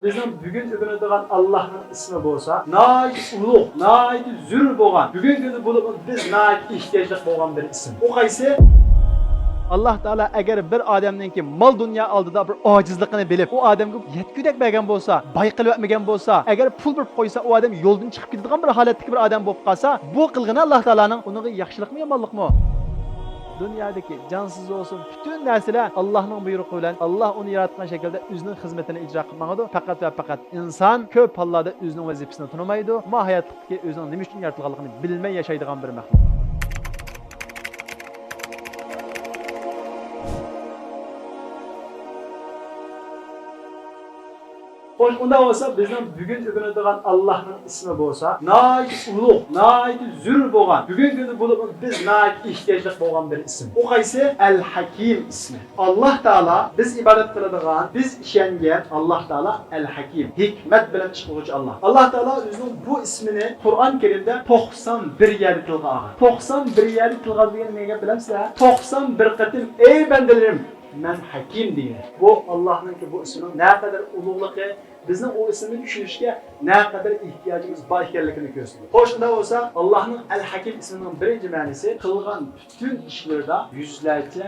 Bizning bugun o'rganadigan Allohning ismi bo'lsa, nihoyat ulug', nihoyat zur bo'lgan. Bugungi kunda bo'lib biz nihoyat ehtiyojli bo'lgan bir ism. U qaysi? Allah Teala eğer bir adamninki mal dünya aldıda bir acizliğini bilip o adamga yetkudek bergen bolsa, bay qilib etmegen bolsa, eğer pul bir qo'ysa o adam yo'ldan chiqib ketadigan bir holatdagi bir adam bo'lib qolsa, bu qilgani Allah Teala'ning uning yaxshilikmi yomonlikmi? Dünyadaki cansız olsun bütün narsalar Allah'ın buyruğu bilen Allah onu yaratgan şekilde özünün hizmetini icra qilmaydi. Fakat ve fakat insan ko'p hollarda özünün vazifasini tunamaydi. Ma hayotdagi özünün nima uchun yaratilganligini bilmay yashaydigan bir maxluq. Hoş, unda olsa bizning bugun o'rganadigan Allohning ismi bo'lsa, nihoyat ulug', nihoyat zur bo'lgan. Bugungi kunda bo'lib biz nihoyat ehtiyojli bo'lgan bir ism. U qaysi? Al-Hakim ismi. Alloh taolo biz ibodat qiladigan, biz ishongan Alloh taolo Al-Hakim, hikmat bilan chiquvchi Alloh. Alloh taolo o'zining bu ismini Qur'on Karimda 91 yerda tilga olgan. 91 yerda tilga olgan nega bilamsizlar? 91 qatim ey bandalarim men hakim deydi. Bu Allohning bu ismining ne kadar ulug'ligi, bizning o ismni tushunishga ne kadar ehtiyojimiz bor ekanligini ko'rsatadi. Xo'sh, unda bo'lsa, Allohning Al-Hakim ismining birinchi ma'nosi qilgan bütün ishlarda yuzlarcha,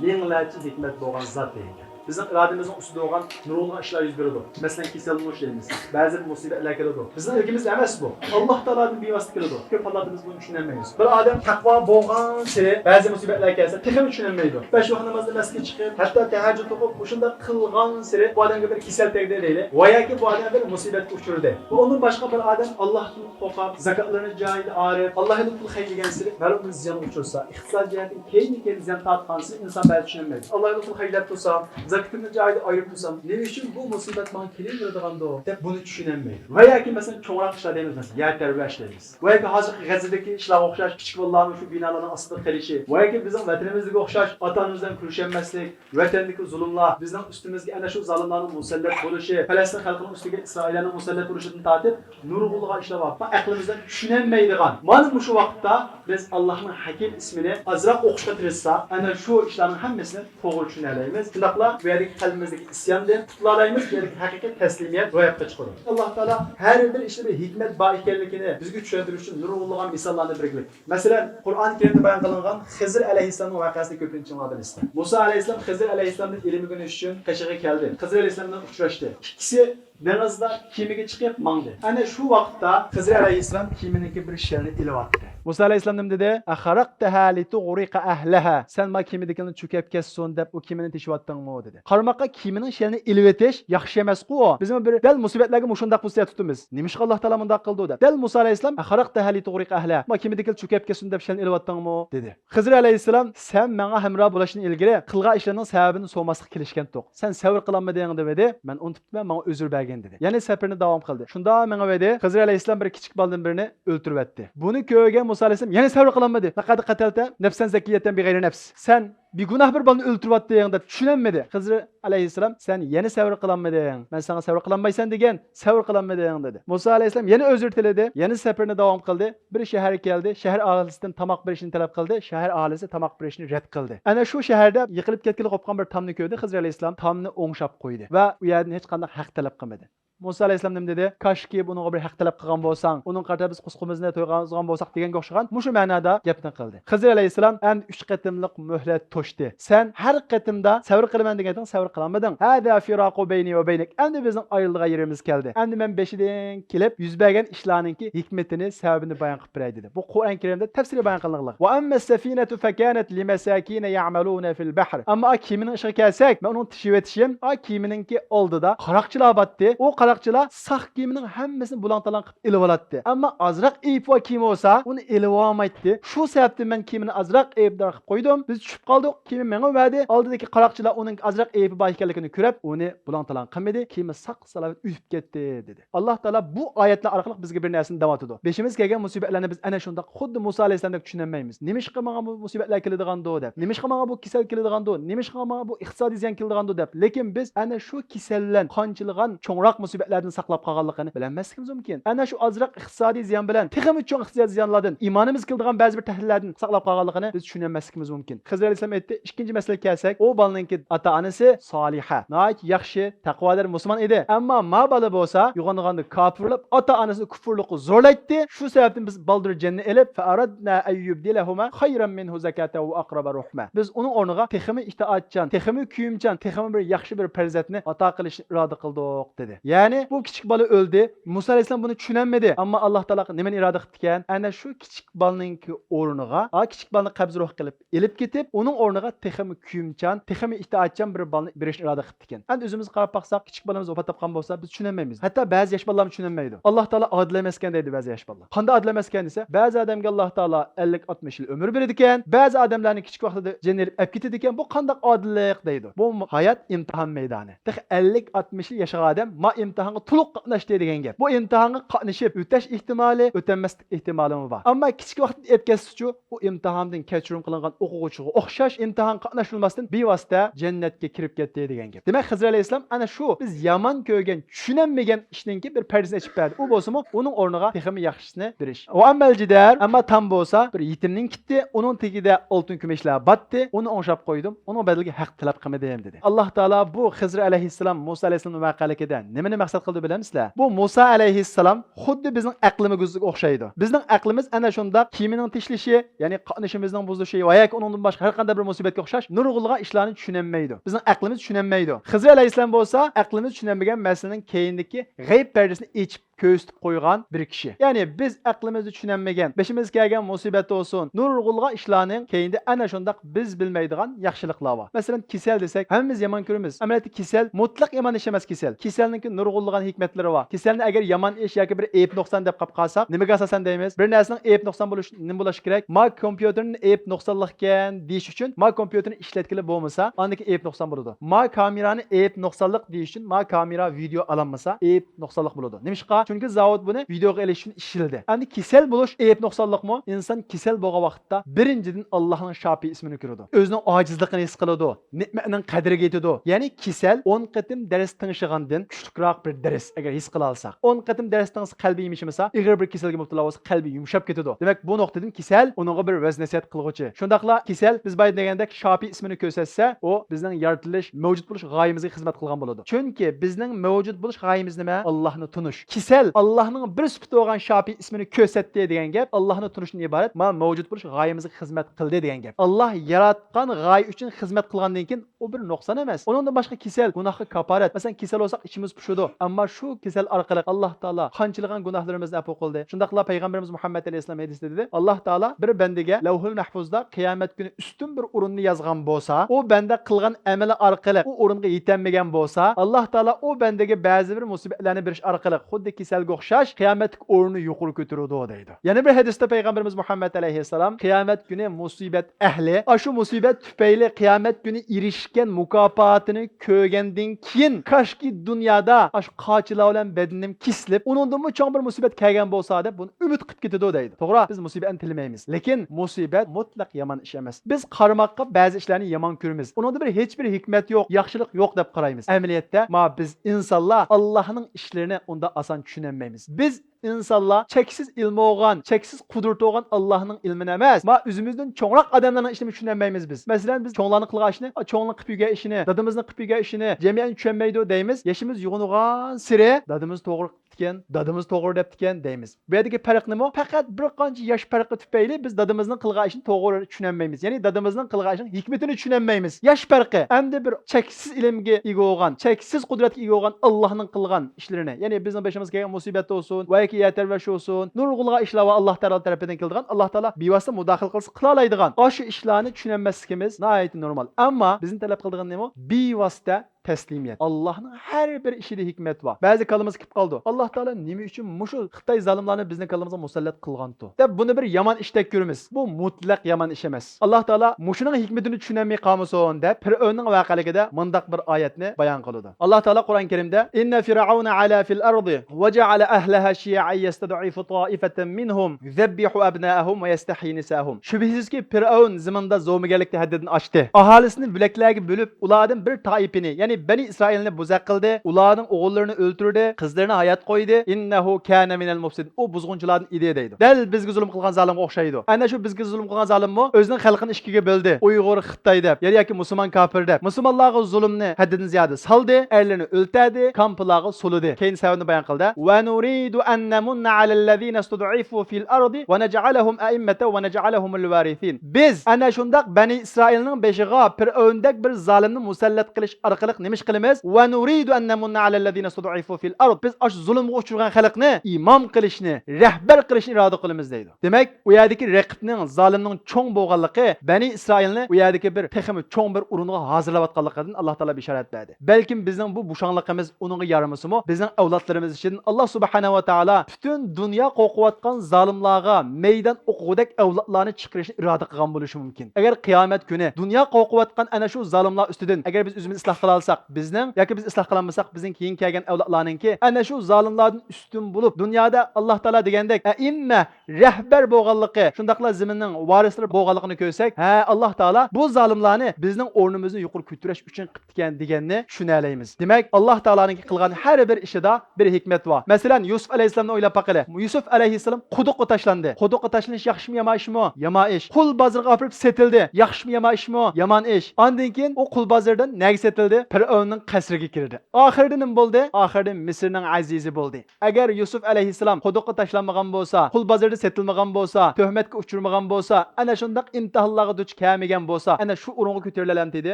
minglarcha hikmat bo'lgan zot deydi. Bizning irodamizning ustida bo'lgan nurg'un ishlar yuz beradi. Masalan, kasallik deymiz. Ba'zi musibatlar keladi. Bizning ilgimiz emas bu. Alloh taoloning bevosita keladi. Ko'p hollarda biz buni tushunmaymiz. Bir odam taqvo bo'lgan sari ba'zi musibatlar kelsa, texnik tushunmaydi. Besh vaqt namozda masjidga chiqib, hatto tahajjud o'qib, o'shunda qilgan sari bu odamga bir kasal tegdi deydi. Va yoki bu odam bir musibatga uchradi. Bu undan boshqa bir odam Allohdan qo'rqib, zakotlarni joyida arif, Allohning pul xayrigan sari balki ziyon uchursa, iqtisod jihatdan keyin ziyon tortqansa inson ba'zi tushunmaydi. Allohning pul xayrlab tursa, zakatını cayda ayırıp tursam, ne için bu musibet bana kelinmediğinde o? Hep bunu düşünemeyiz. Veya ki mesela çoğurak işler deyimiz mesela, yer terbiye işlerimiz. Veya ki hazır Gazze'deki işler okşaş, küçük vallahi şu binaların asılı kalişi. Veya ki bizim vatanımızdaki okşaş, atanımızdan kuruşenmezlik, vatandaki zulümler, bizim üstümüzdeki ana şu zalimlerin musallat buluşu, Palestin halkının üstündeki İsrail'in musallat buluşunu tatip, nurgulluğa işler var. Ama aklımızdan düşünemeydiğen. Malum şu vakitte biz Allah'ın Hakim ismini azrak okşa tırsa, ana şu işlerin hemesini doğru düşüneleyimiz. Tındakla verik kalbimizdeki isyandan tutulayımız, verik hakikat teslimiyet royapta çıkıyor. Allah Teala her bir işte bir hikmet bahikerlikini bizge düşündürür için nurulluğun misallarını biriklik. Mesela Kur'an-ı Kerim'de bayan kılınan Hızır Aleyhisselam'ın vakasını köpünün çıkmadınız. Musa Aleyhisselam Hızır Aleyhisselam'ın ilmi günü için Kaşık'a geldi. Hızır Aleyhisselam'dan uçraştı. İkisi denizde kimiga çıkıp mangdı. Ana şu vakitte Hızır Aleyhisselam kimininki bir şeyini ilvattı. Musa Aleyhisselam dedi, "Aharaktaha litughriqa ahlaha." Sen ma kimidikini çökep kesson dep o kimini teşivattın mı dedi. Qarmaqa kiminin şeyini ilvetish yaxshi emas ku. Bizim bir del musibetlarga mushundaq bo'lsa tutimiz. Nimishqa Alloh taolo mundaq qildi dedi. Del Musa Aleyhisselam, "Aharaktaha litughriqa ahlaha." Ma kimidikini çökep kesson dep şeyini ilvattın mı dedi. Hızır Aleyhisselam, "Sen menga hamra bo'lishni ilgari qilgan ishlarning sababini so'maslik kelishgan to'q. Sen sabr qilanma degan demedi. Men unutibman, menga uzr bergan dedi." Yani seferini devam qildi. Shunda menga dedi, Hızır Aleyhisselam bir kichik boladan birini o'ltirib etdi. Buni ko'rgan Musa Aleyhisselam yana sabr qilanmadi. Laqad qatalta nafsan zakiyatan bighayri nafs. Sen bir günah bir balını öldürüp attığında düşünemedi. Hızır Aleyhisselam sen yeni sabır kılanmadın. Ben sana sabır kılanmaysan degen sabır kılanmadın dedi. Musa Aleyhisselam yeni özür diledi. Yeni seferine devam kıldı. Bir şehir geldi. Şehir ahalisinden tamak birişini talep kıldı. Şehir ahalisi tamak birişini red kıldı. Ana şu şehirde yıkılıp ketkili qopqan bir tamni gördü. Hızır Aleyhisselam tamni o'ngshab qo'ydi ve u yerdan hech qanday haq talab qilmadi. Musa Aleyhisselam nim dedi, "Kaşki bunun bir haq talab qilgan bo'lsang, uning qarta biz qusqimizni to'yg'azgan bo'lsak" degan o'xshagan mushu ma'noda gapni qildi. Hızır Aleyhisselam en 3 qatimliq muhlat to'shdi. Sen her qatimda sabr qilaman degandan sabr qilmading. Hada firaqu bayni va baynik. Endi bizning ayrılgan yerimiz keldi. Endi men beshidan kelib yuz bergan ishlarningki hikmetini, sababini bayon qilib beray dedi. Bu Qur'on Karimda tafsiri bayon qilingan. Wa amma as-safinatu fakanat limasakin ya'maluna fil bahr. Amma kiminin ishga kelsak, men uni tishib etishim, kimininki oldida qaraqchilar batdi. O qaraqchilar saq kiyimining hammasini bulantalan qilib ilib olatdi. Ammo azroq iyib va kiyim bo'lsa, uni ilib olmaydi. Shu sababdan men kiyimini azroq iyibdor qilib qo'ydim. Biz tushib qoldik. Kiyim menga verdi. Oldidagi qaraqchilar uning azroq iyibi bor ekanligini ko'rib, uni bulantalan qilmadi. Kiyimi saq salavat uyib ketdi dedi. Alloh taolo bu oyatlar orqali bizga bir narsani davatidi. Beshimiz kelgan musibatlarni biz ana shunda xuddi Musa Aleyhisselamdek tushunmaymiz. Nimishqa menga bu musibatlar keladigan-do deb. Nimishqa menga bu kasal keladigan-do. Nimishqa menga bu iqtisodiy ziyon keladigan-do deb. Lekin biz ana shu kasallan qonchilagan cho'ngroq musibat musibatlardan saqlab qolganligini bilmasligimiz mumkin. Ana shu ozroq iqtisodiy ziyon bilan texmi cho'ng iqtisodiy ziyonlardan iymonimiz qildigan ba'zi bir tahlillardan saqlab qolganligini biz tushunmasligimiz mumkin. Xizr alayhisalom aytdi, ikkinchi masalaga kelsak, u bolaninki ota-onasi soliha, nihoyat yaxshi, taqvodor musulmon edi. Ammo ma bola bo'lsa, uyg'onganda kofirlab ota-onasini kufrlikqa zo'rlaydi. Shu sababdan biz baldir jannat elib, fa'aradna ayyubdilahuma khayran minhu zakata va aqraba ruhma. Biz uning o'rniga texmi itoatchan, texmi kuyimchan, texmi bir yaxshi bir farzandni ato qilishni iroda qildik dedi. Ya'ni bu kichik bola o'ldi. Musa alayhisalom buni tushunmadi, ammo Alloh taolo nimani iroda qildi ekan? Ana shu kichik bolaninki o'rniga, kichik bolani qabz ruh qilib elib ketib, uning o'rniga texmi kuyimchan, texmi itoatchan bir bolani berishni iroda qildi ekan. Endi o'zimiz qarab baqsak, kichik bolamiz vafot topgan bo'lsa, biz tushunmaymiz. Hatto ba'zi yosh bolalar tushunmaydi. Alloh taolo adil emas ekan deydi ba'zi yosh bolalar. Qanday adil emas ekan desa, ba'zi odamga Alloh taolo 50-60 yil umr beradi ekan, ba'zi odamlarni kichik vaqtida jannat olib ketadi ekan. Bu qanday odillik deydi. Bu hayot imtihon maydoni. 50-60 yil yashagan odam ma imtihonga to'liq qatnashdi degan gap. Bu imtihonga qatnashib o'tash ehtimoli, o'tanmaslik ehtimoli bor. Ammo kichik vaqtda olib ketsa, u imtihondan kechirim qilingan o'quvchiga o'xshash imtihon qatnashilmasdan bevosita jannatga kirib ketdi degan gap. Demak, Xizr alayhisalom ana shu biz yomon ko'rgan, tushunmagan ishninki bir pardasini ochib berdi. U bo'lsa-mu, uning o'rniga texmi yaxshisini berish. Va amal jidar, ammo tam bo'lsa, bir yetimning kitdi, uning tagida oltin kumushlar batdi, uni o'ngshab qo'ydim, uning badaliga haq talab qilmadim dedi. Alloh taolo bu Xizr alayhissalom Musa alayhissalom voqealigida nimani maqsad qildi bilamsizlar? Bu Musa alayhissalom xuddi bizning aqlimizga o'xshaydi. Bizning aqlimiz ana shunda kiyimining tishlashi, ya'ni qonishimizning buzilishi va yoki undan boshqa har qanday bir musibatga o'xshash nurg'ulg'a ishlarni tushunmaydi. Bizning aqlimiz tushunmaydi. Xizr alayhissalom bo'lsa, aqlimiz tushunmagan masalaning keyindagi g'ayb pardasini ochib ko'rsatib qo'ygan bir kishi. Ya'ni biz aqlimizni tushunmagan, beshimizga kelgan musibat olsun, nurg'ulg'a ishlarning keyinda ana shundaq biz bilmaydigan yaxshiliklar bor. Masalan, kasal desak, hammamiz yomon ko'ramiz. Amaliyotda kasal mutlaq yomon ish emas kasal. Kasalning nurg'ulg'an hikmatlari bor. Kasalni agar yomon ish yoki bir ayb nuqson deb qolsak, nimaga asosan deymiz? Bir narsaning ayb nuqson bo'lishi nima bo'lishi kerak? Ma kompyuterning ayb nuqsonlik ekan deyish uchun ma kompyuterni ishlatkili bo'lmasa, andagi ayb nuqson bo'ladi. Ma kamerani ayb nuqsonlik deyish uchun ma kamera video olinmasa, ayb nuqsonlik bo'ladi. Nimishqa? Chunki zavod buni videoga elish uchun ishildi. Endi kasal bo'lish ayb nuqsonlikmi? Inson kasal bo'lgan vaqtda birinchidan Allohning shofi ismini ko'radi. O'zining ojizligini his qiladi, ne'matning qadriga yetadi. Ya'ni kasal 10 qatim dars tingishgandan kuchliroq bir dars agar his qila olsak, 10 qatim dars tingis qalbi yumshamasa, ig'ir bir kasalga mubtalo bo'lsa, qalbi yumshab ketadi. Demak, bu nuqtadan kasal uningga bir vaznasiyat qilg'uchi. Shundaqla kasal biz bayt degandek shofi ismini ko'rsatsa, u bizning yaratilish, mavjud bo'lish g'oyamizga xizmat qilgan bo'ladi. Chunki bizning mavjud bo'lish g'oyamiz nima? Allohni tunish. Kasal Allohning bir sifati bo'lgan shofi ismini ko'rsatdi degan gap Allohni tunishdan iborat, ma mavjud bo'lish g'oyamizga xizmat qildi degan gap. Alloh yaratgan g'oya uchun xizmat qilgandan keyin u bir nuqson emas. Uningdan boshqa kasal, gunohga kafarat. Masalan, kasal bo'lsak ichimiz pushadi, ammo shu kasal orqali Alloh taolo qanchilgan gunohlarimizni afv qildi. Shundaqla payg'ambarimiz Muhammad alayhisalom hadisida dedi, Alloh taolo bir bandaga Lavhul Mahfuzda qiyomat kuni ustun bir o'rinni yozgan bo'lsa, u banda qilgan amali orqali u o'ringa yetolmagan bo'lsa, Alloh taolo u bandaga ba'zi bir musibatlarni berish orqali xuddi kasalga o'xshash qiyomatlik o'rni yuqori ko'taradi deydi. Yana bir hadisda payg'ambarimiz Muhammad alayhisalom qiyomat kuni musibat ahli, shu musibat tufayli qiyomat kuni erishgan mukofotini ko'rgandan keyin kashki dunyoda shu qochilar bilan badanim kislib, uningdan cho'ng bir musibat kelgan bo'lsa deb buni umid qilib ketadi deydi. To'g'ri, biz musibatni tilmaymiz, lekin musibat mutlaq yomon ish emas. Biz qarmoqqa ba'zi ishlarni yomon ko'ramiz. Uningda bir hech bir hikmat yo'q, yaxshilik yo'q deb qaraymiz. Amaliyotda biz insonlar Allohning ishlarini unda oson tushunmaymiz. Biz insonlar cheksiz ilmi olgan, cheksiz qudrati olgan Allohning ilmini emas, o'zimizdan cho'ngroq odamlarning ishini tushunmaymiz biz. Masalan, biz cho'nglarning qilgan ishini, cho'nglarning qilib yurgan ishini, dadimizning qilib yurgan ishini jamiyat tushunmaydi deymiz. Yoshimiz yo'g'ingan siri dadimiz to'g'ri qilgan, dadimiz to'g'ri debdikan deymiz. Bu yerdagi farq nima? Faqat bir qancha yosh farqi tufayli biz dadimizning qilgan ishini to'g'ri tushunmaymiz. Ya'ni dadimizning qilgan ishining hikmatini tushunmaymiz. Yosh farqi. Endi bir cheksiz ilmga ega bo'lgan, cheksiz qudratga ega bo'lgan Allohning qilgan ishlarini, ya'ni bizning beshimizga kelgan musibat bo'lsin, va yetarvash olsun, nurg'ulg'a ishlar va Alloh taolo tarafidan keladigan, Alloh taolo bevosita mudaxil qilsa qila oladigan o'sha ishlarni tushunmasligimiz nihoyat normal. Ammo bizning talab qiladigan nima? Bevosita teslimiyet. Allohning har bir ishida hikmat bor. Ba'zi kalimiz kelib qoldi. Alloh taolo nima uchun mushu Xitoy zolimlarni bizning kalimizga musallat qilgan-tu deb buni bir yomon ishdek ko'ramiz. Bu mutlaq yomon ish emas. Alloh taolo mushuning hikmatini tushunmay qolmasin deb Fir'avnning voqeligida mundaq bir oyatni bayon qiladi. Alloh taolo Qur'on Karimda inna fir'auna ala fil ardi va ja'ala ahlaha shi'an yastad'ifu ta'ifatan minhum yuzabbihu abna'ahum va yastahyi nisa'ahum. Shubhisizki Fir'avn zaminda zo'migarlikda haddidan oshdi. Ahalisini bo'laklarga bo'lib, ulardan bir toifini, ya'ni ya'ni Bani İsrailni buzaq qildi, ularning o'g'illarini o'ltirdi, qizlarini hayot qo'ydi. Innahu kana minal mufsidin. U buzg'unchilarning ide deydi. Dal bizga zulm qilgan zolimga o'xshaydi. Ana shu bizga zulm qilgan zolimmi o'zining xalqini ikkiga bo'ldi. Uyg'ur, Xitoy deb, yoki musulmon kafir deb. Musulmonlarga zulmni haddidan ziyoda saldi, erlarni o'ltadi, kamplarga suludi. Keyin sababni bayon qildi. Va nuridu an namunna alallazina istud'ifu fil ardi va naj'alahum a'immatan va naj'alahumul varithin. Biz ana shundaq Bani İsrailning beshiga fir'avndak bir zolimni musallat qilish orqali nima ish qilamiz? Va nuridu an namunna alallazina istud'ifu fil ard. Biz ash zulmga uchragan xalqni imom qilishni, rahbar qilishni iroda qilamiz deydi. Demak, u yerdagi raqibning, zolimning cho'ng bo'lganligi Bani İsrailni u yerdagi bir texmi cho'ng bir urunga hozirlayotganligidan Alloh taolo bishorat berdi. Balkim bizning bu bushonligimiz uningga yaramasimi, bizning avlodlarimiz uchun Alloh subhanahu va taolo butun dunyo qo'rqayotgan zolimlarga meydan o'quvdak avlodlarni chiqarishni iroda qilgan bo'lishi mumkin. Agar qiyomat kuni dunyo qo'rqayotgan ana shu zolimlar ustidan agar biz o'zimizni isloh qila olsak, bizning yoki biz isloh qila olmasak, bizning keyin kelgan avlodlarningki ana shu zolimlardan ustun bo'lib, dunyoda Alloh taolo degandek a'imma rahbar bo'lganligi, shundaqla zaminning varislari bo'lganligini ko'rsak, ha Alloh taolo bu zolimlarni bizning o'rnimizni yuqori ko'tarish uchun qilgan deganni tushunalaymiz. Demak, Alloh taoloning qilgan har bir ishida bir hikmat bor. Masalan, Yusuf alayhisolamni o'ylab baqili. Yusuf alayhisolam quduqqa tashlandi. Quduqqa tashlanish yaxshimi, yomon ishmi? Yomon ish. Qul bozorga olib setildi. Yaxshimi, yomon ishmi? Yomon ish. Ondan keyin u qul bozordan nega setildi? Fir'avnning qasriga kirdi. Oxirida nima bo'ldi? Oxirida Misrning azizi bo'ldi. Agar Yusuf alayhisolam quduqqa tashlanmagan bo'lsa, qul bozorda setilmagan bo'lsa, tuhmatga uchirmagan bo'lsa, ana shundaq imtihonlarga duch kelmagan bo'lsa, ana shu o'ringa ko'tarilamdi,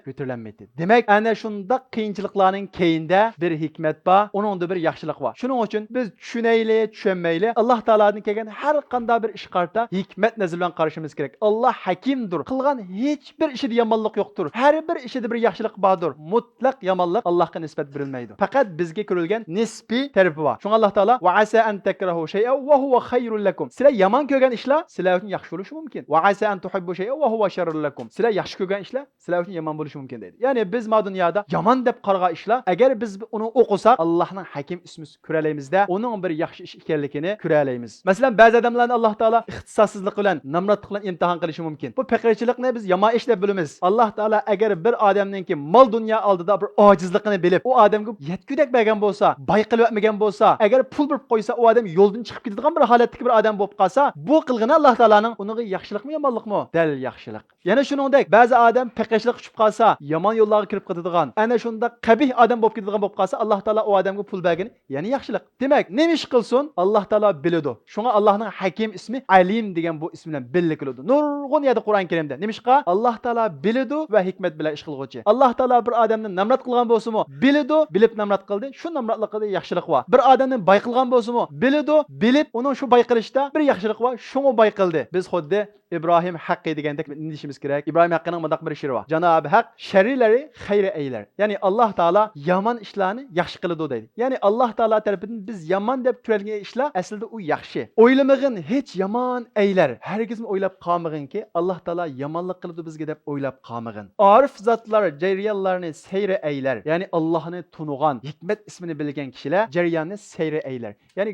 ko'tarilanmaydi. Demak, ana shundaq qiyinchiliklarning keyinda bir hikmat bor, uningda bir yaxshilik bor. Shuning uchun biz tushunayli, tushunmayli, Alloh taoloning kelgan har qanday bir ish qarta hikmat nazar bilan qarashimiz kerak. Alloh hakimdir. Qilgan hech bir ishida yomonlik yo'qdir. Har bir ishida bir yaxshilik bordir. Mutlaq yomonlik Allohga nisbat berilmaydi. Faqat bizga ko'rilgan nisbiy tarafi bor. Shunga Alloh taolo va asa an takrahu shay'an va huwa khayrul lakum. Sizlar yomon ko'rgan ishlar sizlar uchun yaxshi bo'lishi mumkin. Va asa an tuhibbu shay'an va huwa sharrul lakum. Sizlar yaxshi ko'rgan ishlar sizlar uchun yomon bo'lishi mumkin deydi. Ya'ni biz ma dunyoda yomon deb qaragan ishlar, agar biz uni o'qisak, Allohning hakim ismini ko'ralamizda, uning bir yaxshi ish ekanligini ko'ralaymiz. Masalan, ba'zi odamlarni Alloh taolo ixtisossizlik bilan, namratlik bilan imtihon qilishi mumkin. Bu faqirchilikni biz yomon ish deb bilamiz. Alloh taolo agar bir odamningki mol dunyo oldida bir ojizligini bilib, u odamga yetgudak bergan bo'lsa, boy qilib etmagan bo'lsa, agar pul berib qo'ysa, u odam yo'ldan chiqib ketadigan bir holatdagi bir odam bo'lib qolsa, bu qilgani Alloh taoloning uniga yaxshilikmi, yomonlikmi? Dal yaxshilik. Yana shuningdek, ba'zi odam faqirchilik tushib qolsa, yomon yo'llarga kirib ketadigan, ana shunda qabih odam bo'lib ketadigan bo'lib qolsa, Alloh taolo u odamga pul bergani, yana yaxshilik. Demak, nima ish qilsin, Alloh taolo biladi. Shunga Allohning Hakim ismi Alim degan bu ism bilan belli qiladi. Nurg'un yerda Qur'on Karimda nima ishqa? Alloh taolo biladi va hikmat bilan ish qilguvchi. Alloh taolo bir odamni namrat qilgan bo'lsa-mu, biladi, bilib namrat qildi. Shu namratlikda yaxshilik bor. Bir odamni boy qilgan bo'lsa-mu, biladi, bilib uning shu boy qilishda bir yaxshilik bor. Shuni boy qildi. Biz xuddi İbrahim haqqı degandek nishimiz kerak. İbrahim haqqining mundaq bir shiri bor. Janobi haq sharrilari xayri aylar. Ya'ni Alloh taolo yomon ishlarni yaxshi qiladi deydi. Ya'ni Alloh taolo tarafidan biz yomon deb ko'rgan ishlar aslida u yaxshi. O'ylamag'in hech yomon aylar. Hargiz o'ylab qolmag'inki Alloh taolo yomonlik qiladi bizga deb o'ylab qolmag'in. Arif zotlar jarayonlarni sayri aylar. Ya'ni Allohni tunugan, hikmat ismini bilgan kishilar jarayonni sayri aylar. Ya'ni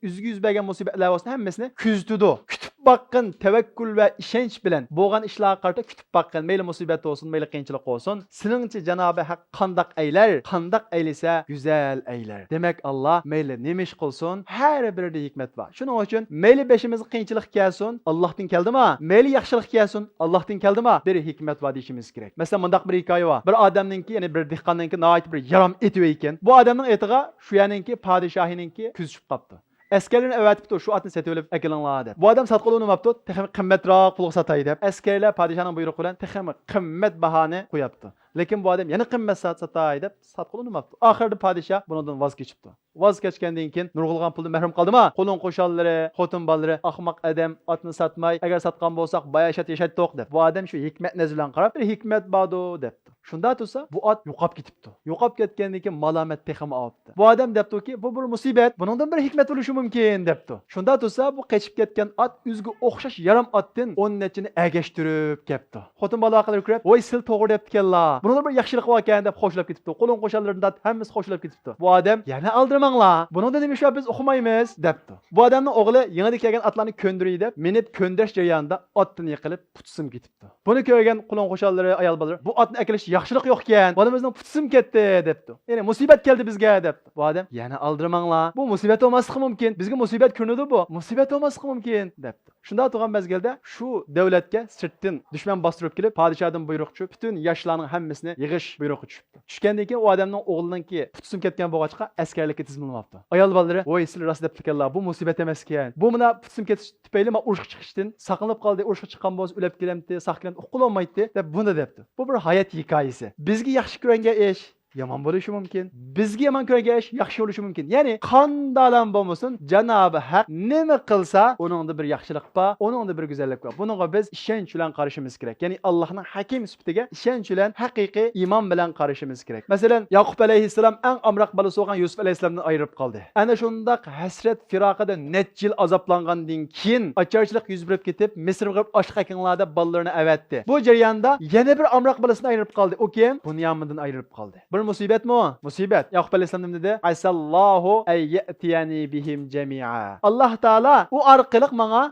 üzgü yuz bergan musibatlar bo'lsa hammasini kuztudu. Kutib baqqan tavakkul va ishonch bilan bo'lgan ishlarga qarata kutib baqqan, mayli musibat bo'lsin, mayli qiyinchilik bo'lsin, siningcha Janobi Haq qandoq aylar, qandoq aylasa go'zal aylar. Demak, Alloh mayli nima ish qilsin, har birida hikmat bor. Shuning uchun mayli beshimizga qiyinchilik kelsin, Allohdan keldimi? Mayli yaxshilik kelsin, Allohdan keldimi? Bir hikmat bor deyishimiz kerak. Masalan, bundaq bir hikoya bor. Bir odamningki, ya'ni bir dehqonningki nihoyat bir yaram eti ekan. Bu odamning etiga shu yaningki podshohiningki ko'z tushib qopti. Askarlarni avatibdi, shu otni sotib olib akilinglar deb. Bu odam sotqili unamabdi, texmi qimmatroq pulga sotay deb. Askarlar podshohning buyrug'i bilan texmi qimmat bahoni qo'yapti. Lekin bu odam yana qimmat sotay deb sotqili unamabdi. Oxirida podshoh bundan voz kechibdi. Voz kechgandan keyin nurg'ilgan puldan mahrum qoldimi? Qo'lin qo'shonlari, xotin bolalari, ahmoq odam otni sotmay, agar sotgan bo'lsak, bayashat yashaytoq deb. Bu odam shu hikmat nazar bilan qarab, bir hikmat bordi debdi. Shunda tursa, bu ot yo'qolib ketibdi. Yo'qolib ketgandan keyin malomat texmi olibdi. Bu odam debdiki, bu bir musibat, buningdan bir hikmat bo'lishi mumkin debdi. Shunda tursa, bu qechib ketgan ot o'ziga o'xshash yaram otdan 10 nechini agashtirib ketdi. Xotin bola qilib kirib, "Voy, sil to'g'ri debdikanlar. Bunun bir yaxşılık var ekan deb xo'shlab ketibdi. Qo'lin qo'shanlardan hammasi xo'shlab ketibdi. Bu odam yana aldirmanglar. Buningda nima ish biz o'qimaymiz debdi. Bu odamning o'g'li yengida kelgan atlarni ko'ndiriy deb minib ko'ndirish jarayonida otdan yiqilib putsim ketibdi. Buni ko'rgan qo'lin qo'shanlari, ayol bolalar bu otni akilish yaxshilik yo'q ekan. Bolamizning putsim ketdi debdi. Ya'ni musibat keldi bizga debdi. Bu odam yana aldirmanglar. Bu musibat olmasligi mumkin. Bizga musibat ko'rinadi bu. Musibat olmasligi mumkin debdi. Shunda turgan mezgilda shu davlatga sirtdan dushman bostirib kelib, podshohdan buyruq tushib, butun yoshlarning hammasini yig'ish buyrug'i tushibdi. Tushgandan keyin u odamning o'g'liniki putsim ketgan bo'lg'achqa askarlikka tizimlanibdi. Ayol bolalari, "Voy, sizlar rost deb turganlar, bu musibat emas ekan. Bu mana putsim ketish tufayli men urushga chiqishdan saqlanib qoldi, urushga chiqqan bo'lsa o'lib kelamdi, saqlanib uqulolmaydi" deb buni debdi. Bu bir hayot hikoyasi. Bizga yaxshi ko'rgan ish yomon bo'lishi mumkin. Bizga yomon ko'rgan ish yaxshi bo'lishi mumkin. Ya'ni qandalan bo'lmasin, Janobi Haq nima qilsa, uningda bir yaxshilik bor, uningda bir go'zallik bor. Buningga biz ishonch bilan qarashimiz kerak. Ya'ni Allohning hakim sifatiga ishonch bilan, haqiqiy iymon bilan qarashimiz kerak. Masalan, Yaqub alayhissalom eng amroq bolasi bo'lgan Yusuf alayhissalomdan ayirib qoldi. Ana shundaq hasrat firoqida necha yil azoblangandan keyin ocharchilik yuz berib ketib, Misrga borib oshqa akinglarda bolalarini avatdi. Bu jarayonda yana bir amroq bolasini ayirib qoldi. O kim? Bunyamindan ayirib qoldi. Bir musibatmi o? Musibat. Yaqub alayhissalom nima dedi? Asallahu ay ya'tiyani bihim jami'a. Alloh taolo u orqali menga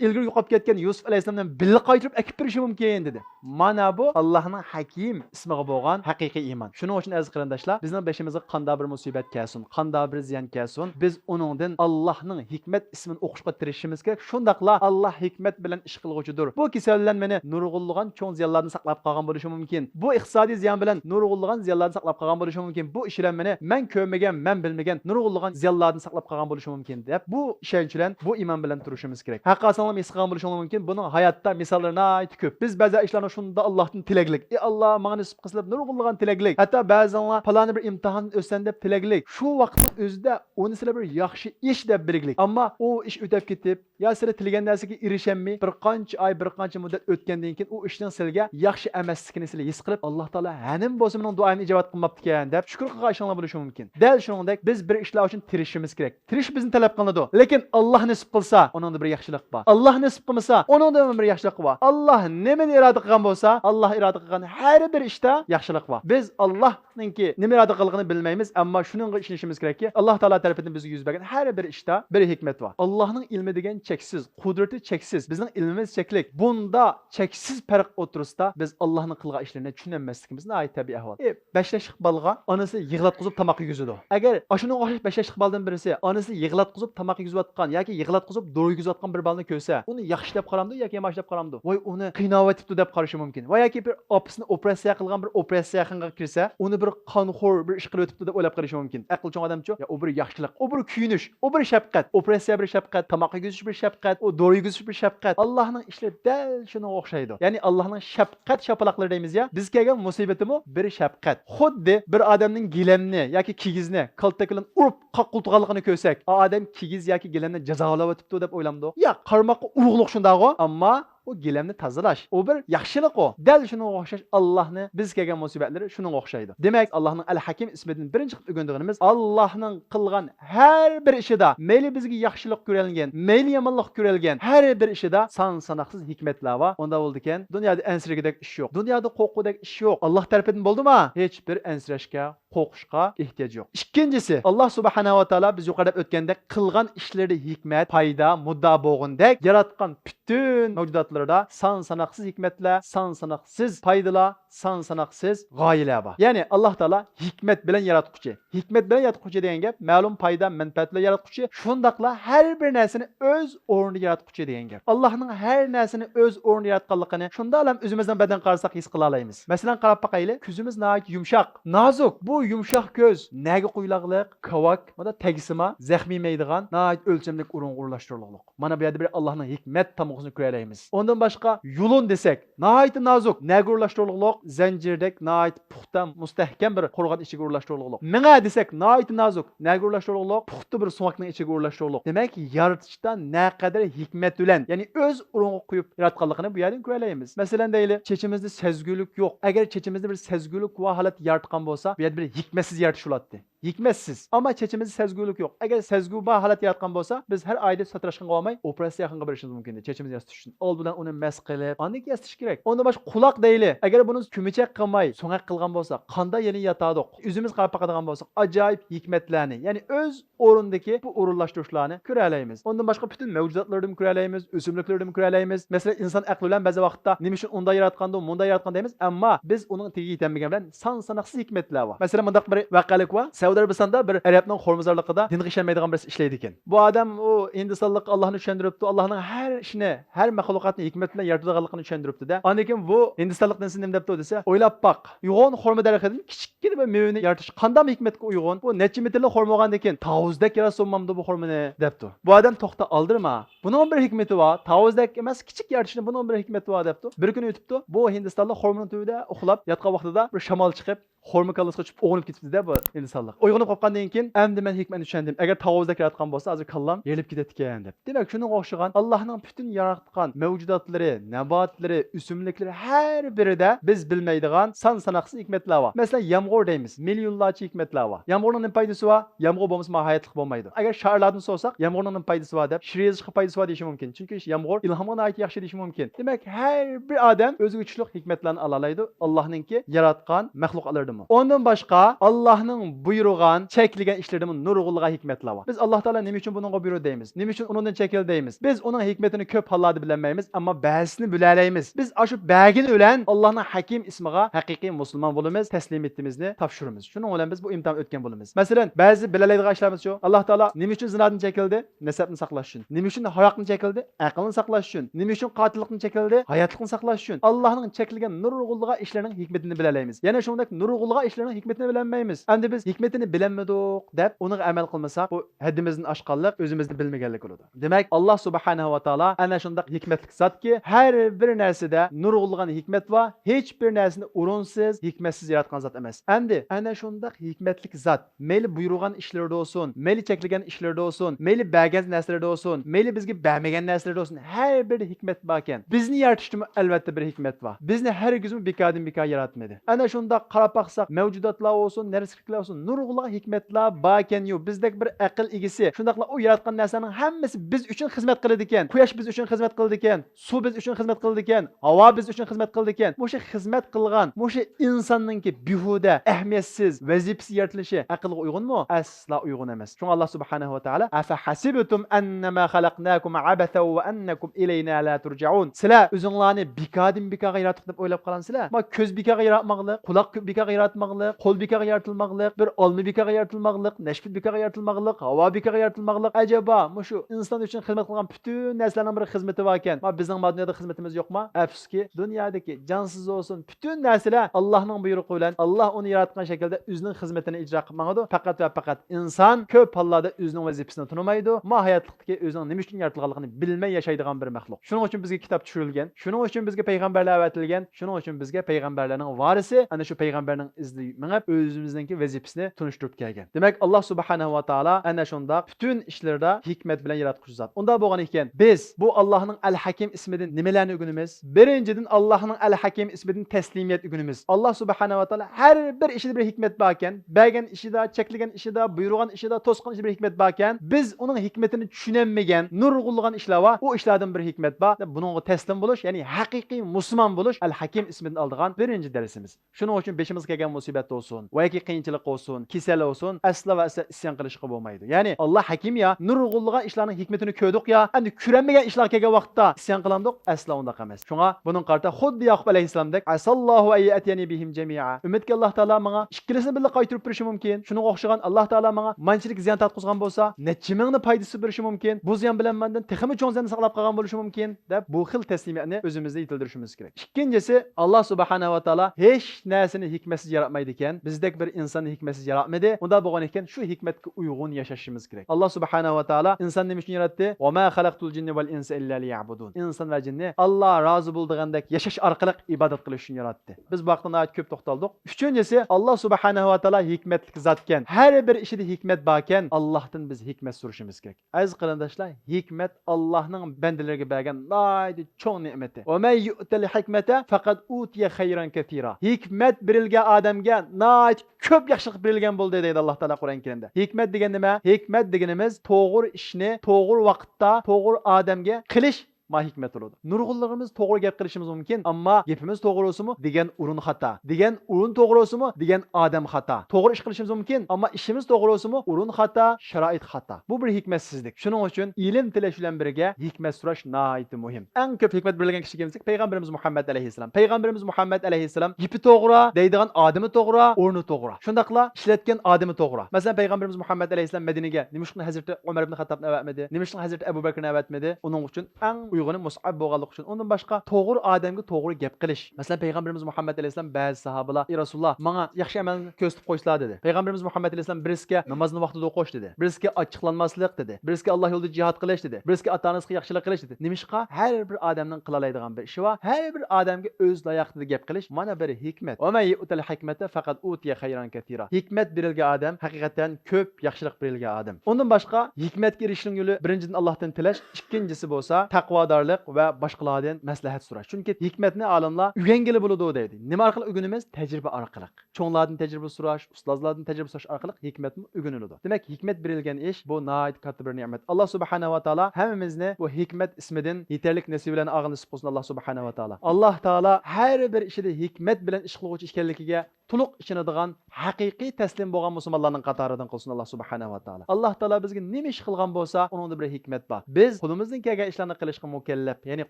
ilgari yo'qolib ketgan Yusuf alayhissalomdan bil qaytirib akib berishi mumkin dedi. Mana bu Allohning Hakim ismiga bo'lgan haqiqiy iymon. Shuning uchun aziz qarindoshlar, bizning beshimizga qanday bir musibat kelsin, qanday bir ziyon kelsin, biz uningdan Allohning hikmat ismini o'qishga tirishimiz kerak. Shundaqla Alloh hikmat bilan ish qilg'uchidir. Bu kasallanmani nurg'unlagan cho'ng ziyonlarni saqlab qolgan bo'lishi mumkin. Bu iqtisodiy ziyon bilan nurg'unlagan ziyonlarni saqlab qolgan bo'lishi mumkin. Bu ishlanmani men ko'rmagan, men bilmagan nurg'unlagan ziyonlarni saqlab qolgan bo'lishi mumkin deb bu ishonch bilan, bu iymon bilan turishimiz kerak. Haqiqatan mis qilgan bo'lishi mumkin. Buning hayotda misollarni aytib ko'p. Biz ba'zi ishlarni shunda Allohdan tilaglik. Ey Alloh, menga nisb qilib nurg'unlagan tilaglik. Hatto ba'zanlar faloni bir imtihon o'tsan deb tilaglik. Shu vaqtning o'zida uni sizlar bir yaxshi ish deb bilaglik. Ammo u ish o'tib ketib, yo sizlar tilgan narsaga erishamay, bir qancha oy, bir qancha muddat o'tgandan keyin u ishning sizga yaxshi emasligini sizlar his qilib, Alloh taolo hanim bo'lsa mening duoimni ijobat qilmabdi ekan deb shukr qilishinglar bo'lishi mumkin. Dal shuningdek biz bir ishlar uchun tirishimiz kerak. Tirish bizni talab qilinadi. Lekin Alloh nisb qilsa, uningda bir yaxshilik bor. Alloh nisb qilmasa, uningda bir yaxshilik bor. Alloh nimani iroda qilgan bo'lsa, Alloh iroda qilgan har bir ishda yaxshilik bor. Biz Allohningki nima iroda qilganini bilmaymiz, ammo shuningga ishonishimiz kerakki, Alloh taolo tarafidan bizga yuz bergan har bir ishda bir hikmat bor. Allohning ilmi degan cheksiz, qudrati cheksiz, bizning ilmimiz cheklik. Bunda cheksiz farq o'tirisida biz Allohning qilgan ishlarini tushunmasligimiz nihoyat tabiiy ahvol. 5 yoshlik bolaga onasi yig'latqizib tamoq yegizadi. Agar ashuni o'xshash 5 yoshlik boladan birisi onasi yig'latqizib tamoq yegizayotgan yoki yig'latqizib do'ri yegizayotgan bir bolani ko'rsa, uni yaxshi deb qaramdi yoki yomon deb qaramdi. Voy, uni qiynayotibdi deb qarashi mumkin. Va yoki bir opisini operatsiya qilgan bir operatsiya xonga kirsa, uni bir qonxo'r bir ish qilib o'tibdi deb o'ylab qarashi mumkin. Aql chong odamchi, ya u bir yaxshilik, u bir kuyinish, u bir shafqat, operatsiya bir shafqat, tamoq yegizish bir shafqat, u do'ri yegizish bir shafqat. Allohning ishlari dal shunga o'xshaydi. Ya'ni Allohning shafqat shapaloqlari deymiz ya. Biz kelgan musibatimi bir shafqat. Xuddi bir odamning gilamni yoki kigizni kaltak bilan urib qaqultganligini ko'rsak, odam kigiz yoki gilamni jazolab o'tibdi deb o'ylamdi. Yo'q, qarmoqqa urug'liq shundaqo, ammo o gilamni tozalash, o bir yaxshilik o. Dal shunga o'xshash Allohni biz kelgan musibatlari shunga o'xshaydi. Demak, Allohning Al-Hakim ismidan birinchi qilib o'rganganimiz Allohning qilgan har bir ishida, mayli bizga yaxshilik ko'rilgan, mayli yomonlik ko'rilgan, har bir ishida son-sanoqsiz hikmatlar bor. Unda bo'ldi ekan, dunyoda ansiragidek ish yo'q. Dunyoda qo'rquvdek ish yo'q. Alloh tarafidan bo'ldimi? Hech bir ansirashga, qo'rqishga ehtiyoj yo'q. Ikkinchisi, Alloh subhanahu va taolo biz yuqorida o'tgandek qilgan ishlarda hikmat, foyda, muddo bo'lgandek yaratgan bütün mavjudotlarda son-sanoqsiz hikmatlar, son-sanoqsiz foydalar, son-sanoqsiz g'oyalar bor. Ya'ni Alloh taolo hikmat bilan yaratquchi. Hikmat bilan yaratquchi degan gap ma'lum foyda, manfaat bilan yaratquchi, shundaqla har bir narsani o'z o'rnida yaratquchi degan gap. Allohning har narsani o'z o'rnida yaratganligini shunda ham o'zimizdan badan qarasak his qila olamiz. Masalan, qarab boqaylik, ko'zimiz nihoyat yumshoq, nozik. Bu yumshoq ko'z naga qo'yloqliq, kavak, mana tagisima zaxmiymaydigan, nihoyat o'lchamlik o'rinlashtirilgan. Mana bu yerda bir Allohning hikmat tamog'ini ko'raymiz. Ondan boshqa yulun desak, nihoyat nozik, naga o'rinlashtirilgan, zanjirdek nihoyat puxta, mustahkam bir qo'rg'on ichiga o'rinlashtirilgan. Minga desak, nihoyat nozik, naga o'rinlashtirilgan, puxta bir suvoqning ichiga o'rinlashtirilgan. Demak, yaratishda naqadar hikmat bilan, ya'ni o'z o'ringa qo'yib yaratganligini bu yerdan ko'raymiz. Masalan, deylik, chechimizda sezgulik yo'q. Agar chechimizda bir sezgulik va holat yaratgan bo'lsa, bu yerda bir hikmatsiz yaratish bo'ladi. hikmetsiz. Ama çechimizde sezgulik yok. Eğer sezgu ba halat yaratgan bolsa, biz her ayda satrashgan olmay, operatsiya yaqinga borishimiz mumkin. Chechimiz yastish uchun. Old bilan uni mas qilib, andik yastish kerak. Onda bosh quloq deyli. Agar buni kumichak qilmay, so'ngak qilgan bolsa, qanday yeni yatadik? O'zimiz qarab baqadigan bolsak, ajoyib hikmetlarni, ya'ni o'z o'rindagi bu o'rinlashtirishlarni ko'ra olamiz. Ondan boshqa butun mavjudotlardan ko'ra olamiz, o'simliklardan ko'ra olamiz. Masalan, inson aqli bilan ba'zi vaqtda nima uchun unda yaratganda, bunda yaratgan deymiz, ammo biz uning tegiga yetmagan bilan son-sanoqsiz hikmetlar bor. Masalan, bundaq bir vaqalik bor. Saudiya Arabistonda bir arabning xormizorligida dinga ishonmaydigan birisi ishlaydi ekan. Bu odam u Hindistonlik Allohni tushuntiribdi, Allohning har ishini, har maxluqotni hikmat bilan yaratganligini tushuntiribdi-da. Ondan keyin bu Hindistonlik dinsi nima debdi desa, o'ylab boq. Yo'g'on xorma daraxidan kichikgina bir mevani yaratish qanday hikmatga uyg'un? Bu necha metrli xorma bo'lgandan keyin tavuzdek yarasomamdi bu xormani debdi. Bu odam to'xta oldirma. Buning bir hikmati bor. Tavuzdek emas, kichik yaratishni buning bir hikmati bor debdi. Bir kun o'tibdi. Bu Hindistonlik xormaning tubida uxlab yotgan vaqtida bir shamol chiqib xorma kallasga tushib o'g'inib ketibdi-da bu insonlar. Uyg'onib qolgandan keyin endi men hikmatni tushundim. Agar tavuzdek yaratgan bo'lsa, hozir kallam yerilib ketadigan deb. Demak, shuning o'xshagan Allohning butun yaratgan mavjudotlari, nabotlari, o'simliklari har birida biz bilmaydigan son-sanoqsiz hikmatlar bor. Masalan, yomg'ir deymiz. Millionlarcha hikmatlar bor. Yomg'irning nima foydasi bor? Yomg'ir bo'lmasa hayotlik bo'lmaydi. Agar shoirlardan so'rasak, yomg'irning nima foydasi bor deb, she'r yozishga foydasi bor deyish mumkin. Chunki yomg'ir ilhomga oid yaxshi deyish mumkin. Demak, har bir odam o'ziga tushliq hikmatlarni ola oladi. Allohninki yaratgan maxluqotlar ondan boshqa Allohning buyurgan, cheklagan ishlarida nurg'ulg'a hikmatlar bor. Biz Alloh taolo nima uchun buningga buyurdi deymiz? Nima uchun undan chekil deymiz? Biz uning hikmatini ko'p hollarda bilmaymiz, ammo ba'zisini bilalaymiz. Biz shu bagin bilan Allohning Hakim ismiga haqiqiy musulmon bo'lamiz, taslimiyatimizni topshiramiz. Shuning bilan biz bu imtihon o'tgan bo'lamiz. Masalan, ba'zi bilalaydigan ishlarimiz shu. Alloh taolo nima uchun zinodan chekildi? Nasabni saqlash uchun. Nima uchun hayoqni chekildi? Aqlni saqlash uchun. Nima uchun qotillikni chekildi? Hayotlikni saqlash uchun. Allohning cheklagan nurg'ulg'a ishlarining hikmatini bilalaymiz. Yana shunday nurg'ulg'a ishlarning hikmetini bilenmeymiz. Endi biz hikmetini bilenmedik deb onu amal qilmasak, bu haddimizdan oshqanlik, o'zimizni bilmaganlik bo'ladi. Demak, Alloh subhanahu va taolo ana shunday hikmetli zotki, har bir narsada nurg'ulg'an hikmet va hech bir narsani o'rinsiz, hikmetsiz yaratgan zot emas. Endi ana shunday hikmetli zot, meyli buyurgan ishlarda olsun, meyli cheklagan ishlarda olsun, meyli bergan narsalarda olsun, meyli bizga bermagan narsalarda olsun, har bir hikmet bor ekan. Bizni yaratishda albatta bir hikmet bor. Bizni hargiz bekardan bekar yaratmadi. Ana shunday qarab baqsak, mavjudotlar olsun, narsalar olsun, nurg'ulg'a hikmatlar bor ekan. Bizdek bir aql egisi, shundaqla u yaratgan narsaning hammasi biz uchun xizmat qiladi ekan. Quyosh biz uchun xizmat qiladi ekan, suv biz uchun xizmat qiladi ekan, havo biz uchun xizmat qiladi ekan. O'sha xizmat qilgan, o'sha insonningki behuda, ahamiyatsiz, vazifasiz yaratilishi aqlga uyg'unmi? Asla uyg'un emas. Shunga Alloh subhanahu va taolo afa hasibtum annama xalaqnakum abatha va annakum ilayna la turja'un. Sizlar o'zinglarni bekardan bekarga yaratdik deb o'ylab qolansizlar. Ma ko'z bekarga yaratmoqlik, quloq bekarga yaratmoqlik, qo'l bekarga yaratılmaqlıq, bir olma bekarga yaratılmaqlıq, nashfit bekarga yaratılmaqlıq, havo bekarga yaratılmaqlıq. Acaba shu inson uchun xizmat qilgan bütün narsalarning bir xizmati bor ekan. Ma bizning dunyoda xizmatimiz yo'qmi? Afsuski, dunyodagi jonsiz bo'lsin, bütün narsalar Allohning buyrug'i bilan, Alloh uni yaratgan shaklda o'zining xizmatini ijro qilmaydi. Faqat va faqat inson ko'p hollarda o'zining vazifasini tunamaydi. Mohiyatlikdagi o'zining nima uchun yaratilganligini bilmay yashaydigan bir maxluq. Shuning uchun bizga kitob tushirilgan, shuning uchun bizga payg'ambarlar avatilgan, shuning uchun bizga payg'ambarlarning varisi ana shu payg'ambarning izini mingib o'zimizningki vazifasini tunishtirib kelgan. Demak, Alloh subhanahu va taolo ana shunda bütün ishlarda hikmat bilan yaratquchi zot. Unda bo'lgan ekan, biz bu Allohning Al-Hakim ismidan nimalarni o'rganamiz? Birinchidan Allohning Al-Hakim ismidan taslimiyat o'rganamiz. Alloh subhanahu va taolo har bir ishida bir hikmat bor ekan, bergan ishida, cheklagan ishida, buyurgan ishida, to'sqan ishida bir hikmat bor ekan. Biz uning hikmatini tushunmagan, nurg'ulg'an ishlar va u ishlardan bir hikmat bor. Buningga taslim bo'lish, ya'ni haqiqiy musulmon bo'lish Al-Hakim ismidan oldigan birinchi darsimiz. Shuning uchun beshimizga kelgan musibat olsun, va yoki qiyinchilik olsun, kasal olsun, asla va asla isyon qilishga bo'lmaydi. Ya'ni Alloh Hakim ya, nurg'ulg'an ishlarning hikmatini ko'rdik ya, endi ko'rmagan ishlar kelgan vaqtda isyon qilandik, asla undaq emas. Shunga buning qarta xuddi Yaqub alayhisalomdek asallohu ayatiyani bihim jami'a. Umidki Alloh taolo menga ikkilisini birga qaytirib berishi mumkin. Shunga o'xshagan Alloh taolo menga manchilik ziyon tatqizgan bo'lsa, necha mingni foydasi berishi mumkin. Bu ziyon bilan mendan texmi cho'ng ziyonni saqlab qolgan bo'lishi mumkin deb bu xil taslimiyatni o'zimizda yetildirishimiz kerak. Ikkinchisi, Alloh subhanahu va taolo hech narsani hikmatsiz yaratmaydi ekan. Bizdek bir insonni hikmatsiz yaratmadi. Unda bo'lgan ekan, shu hikmatga uyg'un yashashimiz kerak. Alloh subhanahu va taolo insonni nima uchun yaratdi? Va ma xalaqtul jinni val insa illa liya'budun. Inson va jinni Alloh rozi bo'ldigandek yashash orqali ibodat qilish uchun yaratdi. Biz bu vaqtda ko'p to'xtaldik. Uchinchisi, Alloh subhanahu va taolo hikmatli zot ekan. Har bir ishida hikmat bor ekan, Allohdan biz hikmat so'rashimiz kerak. Aziz qarindoshlar, hikmat Allohning bandalariga bergan noydi cho'ng ne'mati. Va may yu'tal hikmata faqad utiya khayran katira. Hikmat berilgan odamga nihoyat ko'p yaxshilik berilgan bo'ldi deydi Alloh taolo Qur'on Karimda. Hikmat degan nima? Hikmat deganimiz to'g'ri ishni to'g'ri vaqtda, to'g'ri odamga qilish ma hikmet oldu. Nurgullarımız doğru gap qilishimiz mumkin, ammo gapimiz to'g'ri bo'lsa-mu degan urun xato. Degan urun to'g'ri bo'lsa-mu degan odam xato. To'g'ri ish qilishimiz mumkin, ammo ishimiz to'g'ri bo'lsa-mu urun xato, sharoit xato. Bu bir hikmatsizlik. Shuning uchun ilm tilash bilan birga hikmat so'rash nihoyat muhim. Eng ko'p hikmat berilgan kishi kimdir? Payg'ambarimiz Muhammad alayhisalom. Payg'ambarimiz Muhammad alayhisalom ipi to'g'ri, deydigan odami to'g'ri, o'rni to'g'ri. Shundaqla ishlatgan odami to'g'ri. Masalan, Payg'ambarimiz Muhammad alayhisalom Madinaga nimishni Hazrati Umar ibn Xattobni avatmadi, nimishni Hazrati Abu Bakrni avatmadi. Uning uchun eng uyg'uni Mus'ab bo'lganligi uchun undan boshqa to'g'ri odamga to'g'ri gap qilish. Masalan, Payg'ambarimiz Muhammad alayhisalom ba'zi sahobalar, "Ey Rasululloh, menga yaxshi amalni ko'rsatib qo'yishlar" dedi. Payg'ambarimiz Muhammad alayhisalom birisiga namozni vaqtida o'qish dedi. Birisiga ochiqlanmaslik dedi. Birisiga Alloh yo'lida jihad qilish dedi. Birisiga ota-onasiga yaxshilik qilish dedi. Nimishqa har bir odamning qila oladigan bir ishi va har bir odamga o'z layoqida gap qilish mana bir hikmat. Va may utal hikmata faqat utiya khayran katira. Hikmat berilgan odam haqiqatan ko'p yaxshilik berilgan odam. Undan boshqa hikmatga erishishning yo'li birinchidan Allohdan tilash, ikkinchisi bo'lsa taqvodorlik va boshqalardan maslahat so'rash. Chunki hikmatni olimlar o'rgangili bo'ladi deydi. Nima orqali o'rganamiz? Tajriba orqali. Cho'nglardan tajriba so'rash, ustozlardan tajriba so'rash orqali hikmatni o'rganiladi. Demak, hikmat berilgan ish bu nihoyat katta bir ne'mat. Alloh subhanahu va taolo hammamizni bu hikmat ismidan yetarlik nasib bilan og'in nasib qilsin Alloh subhanahu va taolo. Alloh taolo har bir ishida hikmat bilan ish qiluvchi ekanligiga to'liq ishonadigan haqiqiy taslim bo'lgan musulmonlarning qatoridan qilsin Alloh subhanahu va taolo. Alloh taolo bizga nima ish qilgan bo'lsa, uningda bir hikmat bor. Biz qo'limizdan kelgan ishlarni qilishga mukallaf, ya'ni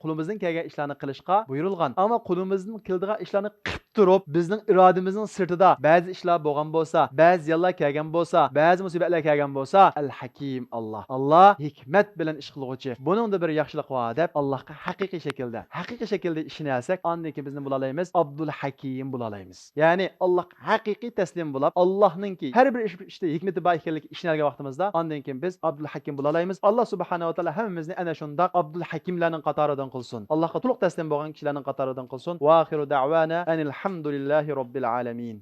qo'limizdan kelgan ishlarni qilishga buyurilgan. Ammo qo'limizdan keladigan ishlarni qilib turib, bizning irodamizning sirtida ba'zi ishlar bo'lgan bo'lsa, ba'zi yollar kelgan bo'lsa, ba'zi musibatlar kelgan bo'lsa, Al-Hakim Alloh. Alloh hikmat bilan ish qiluvchi. Buningda bir yaxshilik va deb Allohga haqiqiy shaklda ishni olsak, ondan keyin bizni bo'lalaymiz, Abdul Hakim bo'lalaymiz. Ya'ni Alloh haqiqiy taslim bo'lib, Allohningki har bir ishda hikmati bor ekanligi ishni olgan vaqtimizda, ondan keyin biz Abdul Hakim bo'lalaymiz. Alloh subhanahu va taolo hammamizni ana shundoq Abdul Hakimlarning qatoridan qilsin. Allohga to'liq taslim bo'lgan kishilarning qatoridan qilsin. Va axiru da'wana anil hamdulillahi robbil alamin.